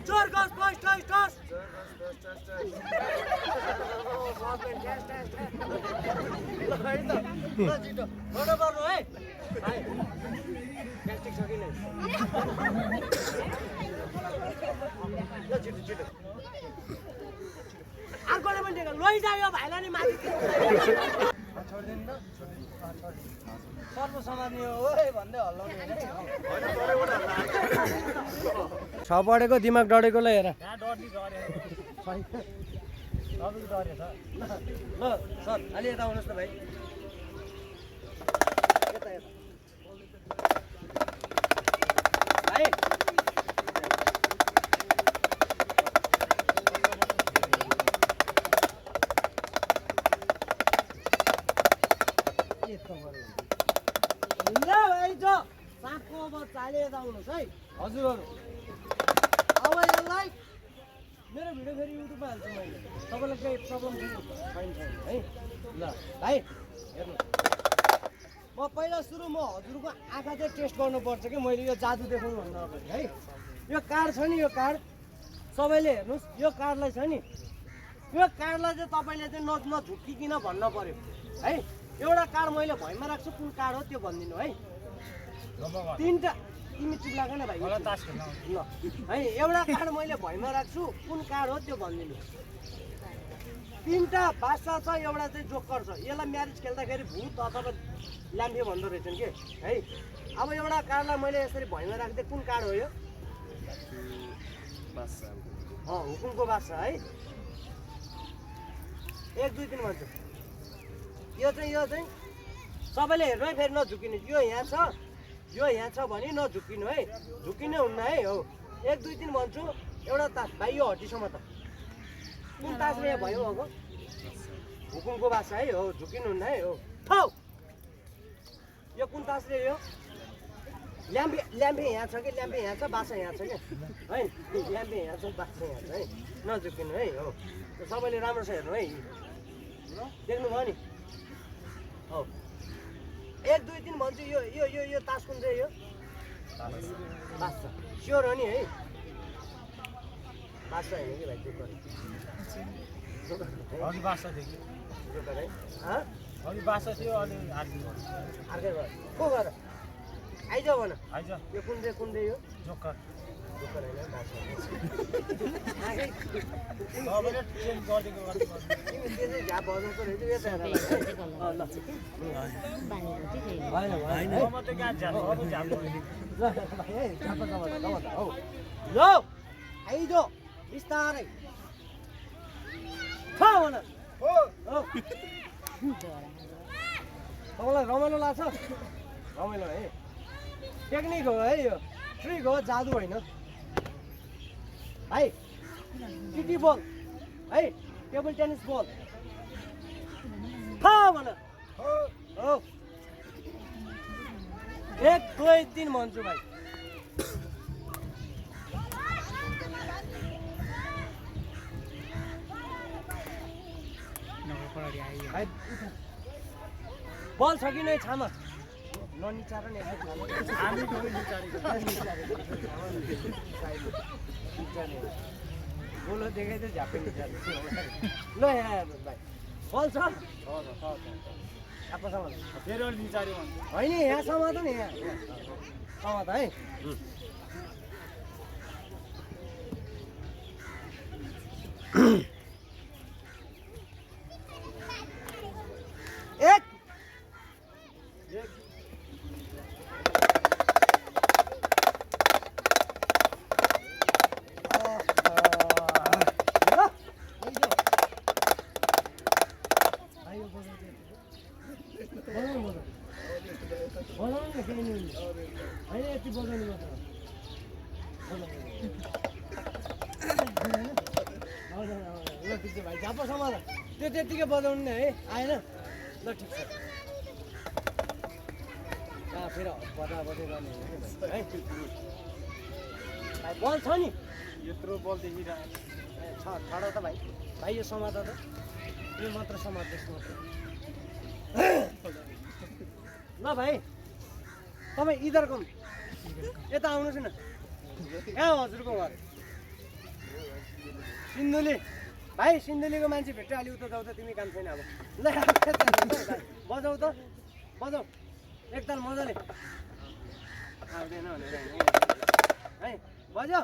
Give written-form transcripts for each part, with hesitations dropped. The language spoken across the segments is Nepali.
Chor gas toss toss. ल है त ल छिटो फोटो गर्नु है भाइ प्लास्टिक छ कि नै ल छिटो छिटो अर्कोले पनि दिएको लैजायो भाइलाई नि माथि छोडिदिनु न सर्व समात्ने हो है भन्दै हल्लाउने छ पढेको दिमाग डढेकोलाई हेर ल सर अलि यता आउनुहोस् न भाइ यता यता भाइ ल भाइ जो साँपको अब चाले यता आउनुहोस् है हजुरहरू अब यसलाई मेरो भिडियो फेरि युट्युबमा हाल्छु मैले तपाईँलाई केही प्रब्लम छैन है ल भाइ हेर्नु म पहिला सुरु म हजुरको आँखा चाहिँ टेस्ट गर्नुपर्छ कि मैले यो जादु देखाउनु भन्नु अगाडि है यो कार्ड छ नि यो कार्ड सबैले हेर्नुहोस् यो कार्डलाई छ नि यो कार्डलाई चाहिँ तपाईँले चाहिँ नझुक्किकन भन्न पर्यो है एउटा कार्ड मैले भैँमा राख्छु कुन कार्ड हो त्यो भनिदिनु है तिनवटा तिमी चुप लाग्दैन भाइ ल है एउटा कार्ड मैले भैँमा राख्छु कुन कार्ड हो त्यो भनिदिनु तिनवटा बादशाह छ एउटा चाहिँ जोकर छ यसलाई म्यारेज खेल्दाखेरि भूत अथवा ल्याम्फे भन्दो रहेछन् कि है अब एउटा कार्डलाई मैले यसरी भैँमा राखिदिएँ कुन कार्ड हो यो हुकुमको बादशाह है 1 2 3 भन्छु यो चाहिँ सबैले हेर्नु है फेरि नझुकिनु यो यहाँ छ भने नझुकिनु है झुकिनै हुन्न है हो 1 2 3 भन्छु एउटा तास भाइ यो हड्डीसम्म त कुन तासले यहाँ भयो अब हुकुमको बादशाह है हो झुकिनु हुन्न है हो थाउ यो कुन तासले यो ल्याम्फे यहाँ छ कि ल्याम्फे यहाँ छ बादशाह यहाँ छ कि है ल्याम्फे यहाँ छ बादशाह यहाँ छ है नझुकिनु है हो सबैले राम्रो छ हेर्नु है देख्नुभयो नि हो 1 2 3 भन्छु यो यो यो यो तास कुन चाहिँ यो बादशाह स्योर हो नि है बादशाह होइन कि भाइ अघि बादशाह थियो कि जोकर है अघि बादशाह थियो अनि अर्कै भयो को गर आइजाऊ भन आइज यो कुन चाहिँ यो जोकर जोकर होइन बादशाह सबैले चेन्ज गरिदिएको तिमी त्यसै झ्याप बजाउँछौ रहेछ यता हेर ल होइन म त कहाँ झ्याप अब झ्याप ल भाइ है झ्याप हौ ल आइजो बिस्तारै भन हो तपाईँलाई रमाइलो लाग्छ रमाइलो है टेक्निक हो है यो ट्रिक हो जादु होइन भाइ टिटी बल है टेबल टेनिस बल भन हो 1 2 3 भन्छु भाइ बल छ कि नै छामा ननिचार नि गोलो देखाइ त झ्यापै निचार ल यहाँ हेर्नु भाइ बल छ आफूसँग फेरि अलि निचार्यो होइन यहाँसम्म त नि यहाँ त है एक भाइ झापासम्म त्यो त्यतिकै बजाउनु नि है आएन ल ठिक छ फेरि बजा बजा गर्ने है भाइ बल छ नि यत्रो बल देखिरहेको छ त भाइ यो समात त यो मात्र समात्नुहोस् मात्र ल भाइ तपाईँ इधरको यता आउनुहोस् न यहाँ हजुरको घर सिन्धुली भाइ सिन्धुलीको मान्छे भेट्यो अलि उता जाऊ त तिमी काम छैन अब ल बजाऊ त बजाऊ एकताल मजाले आउँदैन भनेर है बज्यो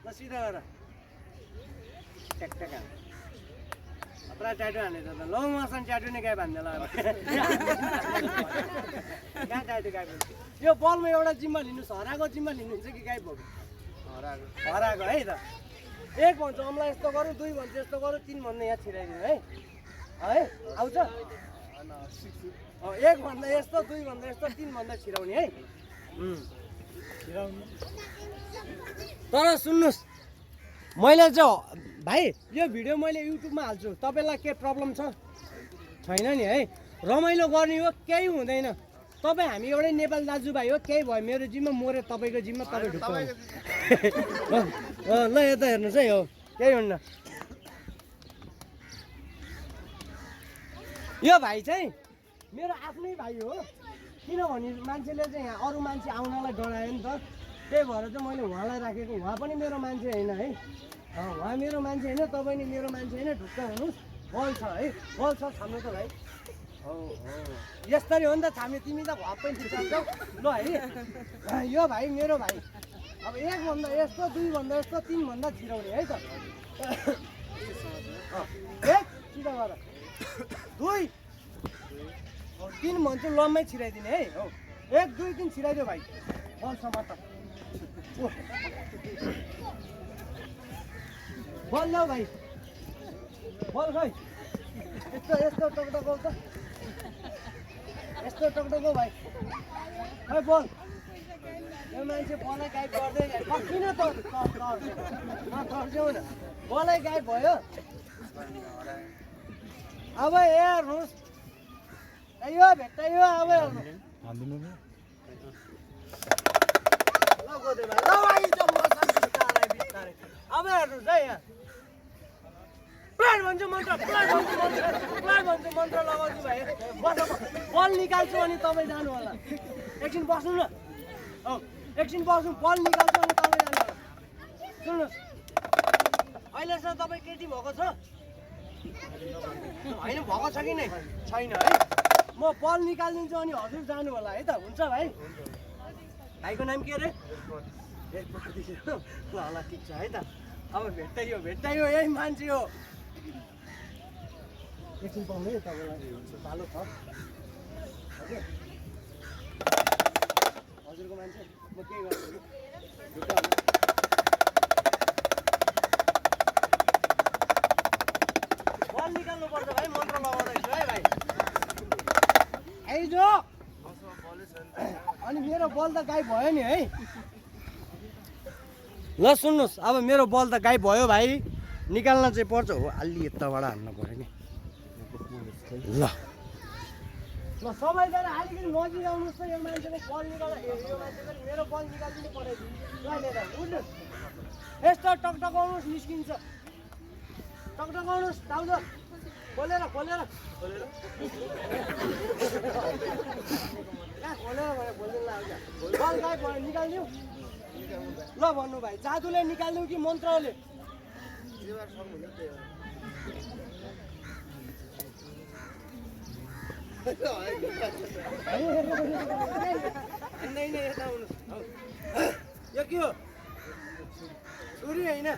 ल सिधा गर ट्याक पुरा ट्याटो हानेछ त लौ मसँग ट्याटो नै गाई बान्दै ल कहाँ ट्याटो गाई बान्छ यो बलमा एउटा जिम्मा लिनुहोस् हराएको जिम्मा लिनुहुन्छ कि गाई भएको हराएको है त एक भन्छ अम्ला यस्तो गरौँ दुई भन्छ यस्तो गरौँ तिन भन्दा यहाँ छिराइदिनु है आउँछ एक भन्दा यस्तो दुई भन्दा यस्तो तिन भन्दा छिराउने है तर सुन्नुहोस् मैले चाहिँ भाइ यो भिडियो मैले युट्युबमा हाल्छु तपाईँलाई के प्रब्लम छ छैन नि है रमाइलो गर्ने हो केही हुँदैन तपाईँ हामी एउटै नेपाल दाजुभाइ हो केही भयो मेरो जिम्मा मरे तपाईँको जिम्मा तपाईँ ढुक्क ल यता हेर्नुहोस् है हो केही हुन्न यो भाइ चाहिँ मेरो आफ्नै भाइ हो किनभने मान्छेले चाहिँ यहाँ अरू मान्छे आउनलाई डरायो नि त त्यही भएर चाहिँ मैले उहाँलाई राखेको उहाँ पनि मेरो मान्छे होइन है उहाँ मेरो मान्छे होइन तपाईँ नि मेरो मान्छे होइन ढुक्क हुनुहोस् बल छ है बल छ छाम्नु त भाइ हो यस्तरी हो नि त छाम्यो तिमी त भप्पै छिर्छौ ल है यो भाइ मेरो भाइ अब एक भन्दा यस्तो दुई भन्दा यस्तो तिन भन्दा छिराउने है त एक सिधा गर दुई तिन भन्छु लम्मै छिराइदिने है हो एक दुई तिन छिराइदियो भाइ बल्छ मात्र बल ल्याऊ भाइ बल खै यस्तो टकटक त यस्तो टकटक भाइ खै बल यो मान्छे बलै गाइड गर्दै किन तर्स्यौ न बलै गाइड भयो अब हेर्नुहोस् यो भेट्टायो अब हेर्नु अब हेर्नुहोस् है यहाँ प्लाट भन्छु मन्त्र लगाउँछु भाइ बल निकाल्छु अनि तपाईँ जानु होला एकछिन बस्नु न हो एकछिन बस्नु बल निकाल्छु अनि तपाईँ जानु होला सुन्नुहोस् अहिलेसम्म तपाईँ केटी भएको छ होइन भएको छ कि नै छैन है म बल निकालिदिन्छु अनि हजुर जानु होला है त हुन्छ भाइ भाइको नाम के अरे ल ठिक छ है त अब भेट्टाइयो यही मान्छे हो एकछिन पाउनु है तपाईँलाई भालो छ हजुरको मान्छे म के गर्छु बल निकाल्नुपर्छ भाइ मन्त्र लगाउँदैछु है भाइ आइजो अनि मेरो बल त गाई भयो नि है ल सुन्नुहोस् अब मेरो बल त गाई भयो भाइ निकाल्न चाहिँ पर्छ हो अलि यताबाट हान्नु पऱ्यो नि ल ल सबैजना अलिकति नजिक आउनुहोस् त यो मान्छेले बल यो मान्छेले मेरो बल निकालिदिनु पऱ्यो बुझ्नुहोस् यस्तो टकटकाउनुहोस् निस्किन्छ टकटकाउनुहोस् दाउज खोलेर खोलेर खोलेर खोलिदिनु लाग्यो बल गाई भयो निकालिदिउँ ल भन्नु भाइ जादुले निकालिदिउँ कि मन्त्रले यो के हो छुरी होइन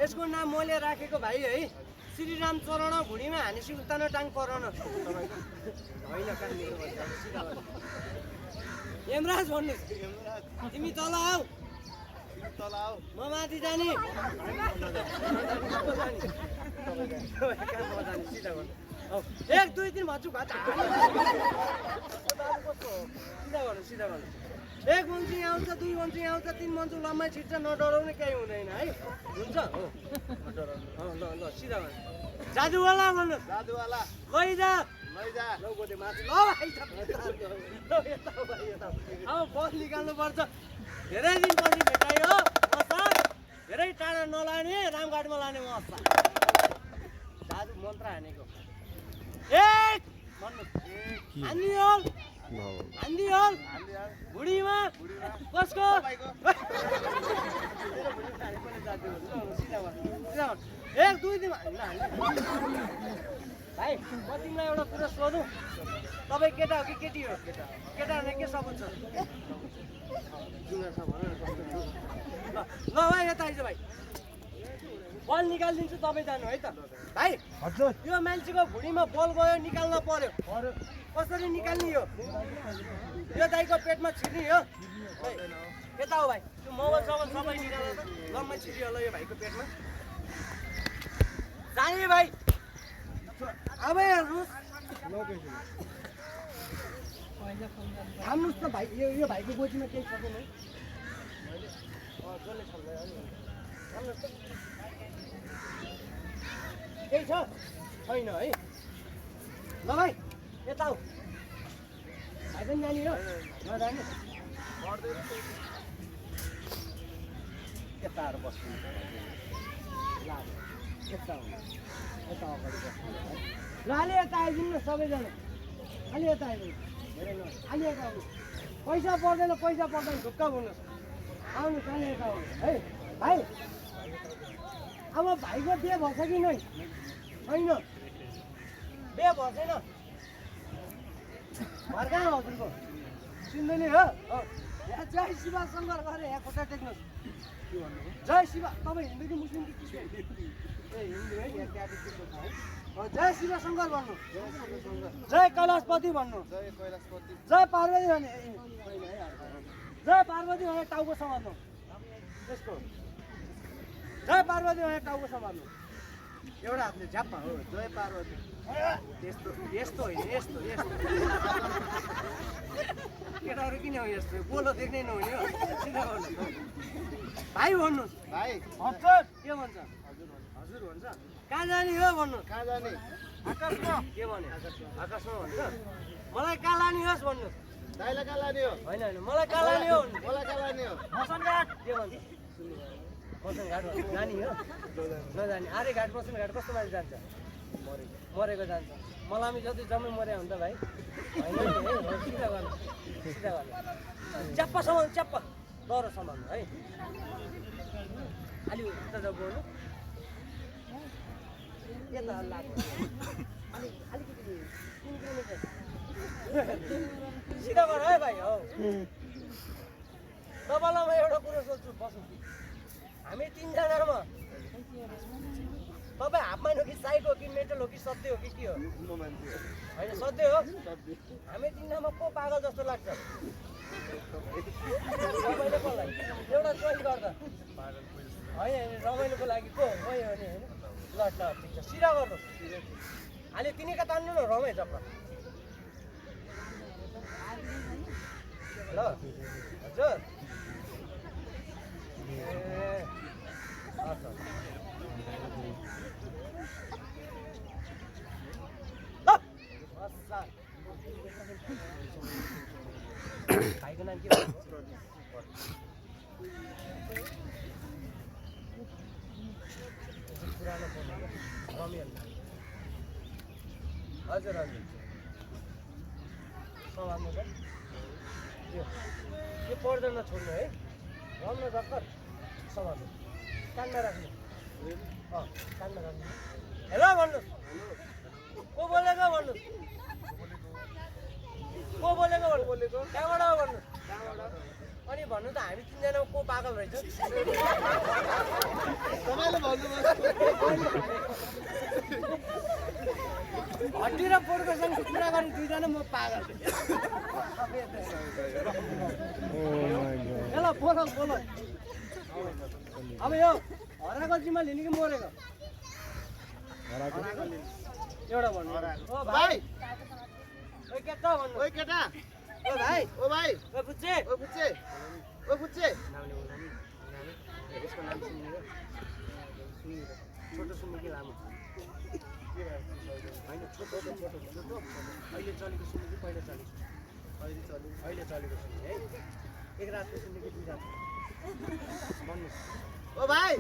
यसको नाम मैले राखेको भाइ है श्रीराम चरण भुँडीमा हानेसी उत्तानो टाङ पराउन होइन यमराज भन्नुहोस् तिमी तल आऊ म माथि जाने एक दुई तिन भन्छु सिधा गर्नु एक मन्त्री आउँछ दुई मन्त्री आउँछ तिन मन्त्री लम्बाइ छिट्छ नडराउने केही हुँदैन है हुन्छ हो ल ल सिधा गर्नु जादुवाला भन्नुहोस् जादुवाला लैजा लौ गोटे माथि ल अब बस निकाल्नुपर्छ धेरै दिनपछि भेटायो धेरै टाढा नलाने रामघाटमा लाने म जादु मन्त्र हानेको एक भन्नुहोस् हान्यो हान्दी हल भुडीमा कसको एक दुई दिन भाइ म तिमीलाई एउटा कुरा सोधौँ तपाईँ केटा हो कि केटी हो केटाहरूले के सपोर्ट छ ल भाइ यता आइज भाइ बल निकालिदिन्छु तपाईँ जानु है त भाइ हजुर यो मान्छेको भुँडीमा बल गयो निकाल्न पर्यो कसरी निकाल्ने यो दाइको पेटमा छिर्ने हो यता हो भाइ त्यो मोबाइल सबल सबै निकाल्नु त लम्मै छिरियो होला यो भाइको पेटमा जाने भाइ अब हेर्नुहोस् थाम्नुहोस् त भाइ यो भाइको गोजीमा केही छ कि नै जसले केही छ छैन है ल भाइ यता हो भाइ पनि जाने हो नजाने यताहरू बस्नु यता यता अगाडि बस्नु ल अलि यता आइदिनु न सबैजना अलि यता आइदिनु धेरै न अलि यता आउनु पैसा पर्दैन ढुक्क भन्नुहोस् आउनुहोस् अलि यता आउनु है भाइ अब भाइको बिहे भएछ कि नै छैन बिहे भएन घर कहाँ हजुरको चिन्दैन हो यहाँ जय शिव शङ्कर गरेर यहाँ खुट्टा टेक्नुहोस् जय शिव तपाईँ हिन्दू कि मुस्लिम कि क्रिस्चियन ए हिन्दू है यहाँ क्याथोलिकको छ है जय शिव शङ्कर भन्नु जय कैलाशपति भन्नु जय पार्वती भने जय पार्वती भने टाउको समात्नु त्यसको जय पार्वती भने टाउको समात्नु एउटा हातले झ्याप्पा हो जय पार्वती यस्तो यस्तो होइन यस्तो यस्तो केटाहरू किन हो यस्तो बोलो देख्नै नहुने हो सिधा भन्नु भाइ भन्नुहोस् भाइ हजुर के भन्छ हजुर भन्छ कहाँ जाने हो भन्नु कहाँ जाने आकाशमा के भने आकाशमा भन्छ मलाई कहाँ लाने होस् भन्नुहोस् दाइलाई कहाँ लाने हो होइन मलाई कहाँ लाने हो मलाई कहाँ लाने हो मसनघाट के भन्छ मसनघाट जाने हो नजाने आरे घाट मसनघाट कस्तो मान्छे जान्छ मरेको जान्छ मलामी जति जम्मै मरे हुन्छ भाइ होइन सिधा गर्नु च्याप्पा सामान च्याप्पा डह्रो सामान है अलि उता जब बोल्नु यता लाग्छ अलिकति सिधा गर है भाइ हौ तपाईँलाई म एउटा कुरो सोध्छु बस्नु हामी तिनजनामा तपाईँ हाफ माइन हो कि साइक हो कि मेटल हो कि सत्य हो कि के हो होइन सत्य हो हामी तिनजनामा को पागल जस्तो लाग्छ तपाईँले कसलाई एउटा चोइस गर्दा होइन रमाइलोको लागि को गयो भने होइन ल ल ठिक छ सिधा गर्नु अहिले तिनीका तान्नु न रमाइ चक्र ल हजुर ए अच्छा भाइको नाम के हो पुरानो रमियल हजुर हजुर समात्नु त यो पर्दैन छोड्नु है रम्न झक्कर समात्नु कानमा राख्नु कानमा राख्नु हेलो भन्नुहोस् को बोलेको भन्नुहोस् को बोलेको कहाँबाट हो भन्नुहोस् अनि भन्नु त हामी तिनजना को पागल रहेछ हड्डी र पोर्कोसँग कुरा गरी दुईजना म पागल ल बोल बोल अब यो हराएको जिम्मा लिने कि मरेको एउटा भन्नु ओ भाइ ओ केटा भन्नु ओइ केटा ओ भाइ ओ भाइ ओ बुच्चे ओ बुच्चे ओ बुच्चे नामले बोल्नु नि यसको नाम सुन्नु छोटो सुन्नु कि लामो होइन छोटो अहिले चलेको सुन्नु कि पहिला चलेको अहिले चलेको सुन्नु है एक रातको सुन्नु कि दुई रात भन्नुहोस् ओ भाइ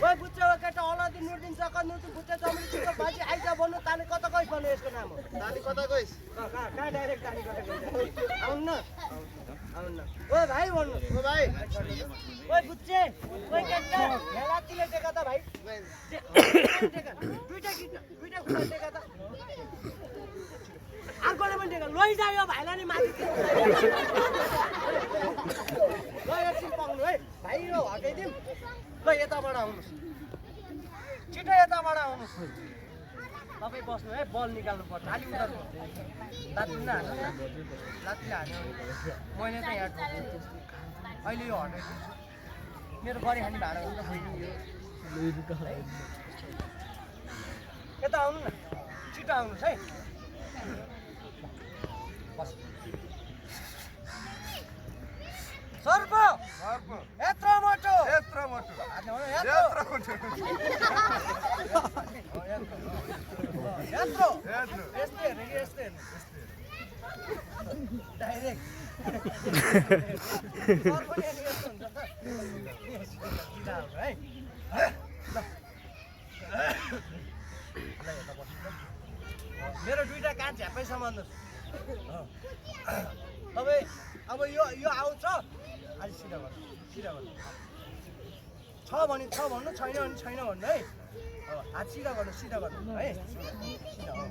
ओइ बुच्चे ओ केटा अलादिन नुरदिन सकत नुरदिन बुच्चे जमरी चिको बाजी आइज भन्नु ताले कता गइस भन्नु यसको नाम हो ताली कता गइस कहाँ डाइरेक्ट ताली कता गइस आउन न ओ भाइ भन्नु ओ भाइ ओइ बुच्चे ओइ केटा हेलातिले टेका त भाइ टेका दुईटा खुट्टा टेका त अर्कोले पनि टेका लैजायो भाइलाई नि माथि ल एकछिन पाउनु है भाइ यो हटाइदिउँ ल यताबाट आउनुहोस् छिटो यताबाट आउनुहोस् तपाईँ बस्नु है बल निकाल्नु पर्छ अलि उता लात्ती हाल्नु न लात्तीले हाल्नु मैले त यहाँ अहिले यो हटाइदिन्छु मेरो गरी खाने भाडा हुन्छ यता आउनु न छिटो आउनुहोस् है सर्प यत्रो मोटो यत्रो मोटो यत्रो यस्तै हेर्ने कि यस्तै हेर्ने डाइरेक्ट यस्तो हुन्छ है मेरो दुईटा काठ झ्यापै सम्हाल्नुहोस् तपाईँ अब यो आउँछ अलि सिधा गर्नु छ भने छ भन्नु छैन भने छैन भन्नु है हात सिधा गर्नु है सिधा हो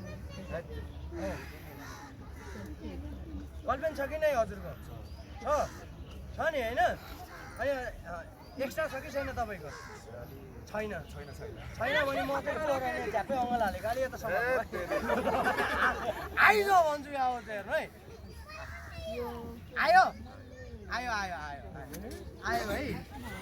कल्पेन छ कि नै हजुरको छ नि होइन अनि एक्स्ट्रा छ कि छैन तपाईँको छैन भने म चाहिँ झ्यापै अङ्गल हालेको अलि यता सम्म आइज भन्छु यहाँ आउँछ हेर्नु है आयो है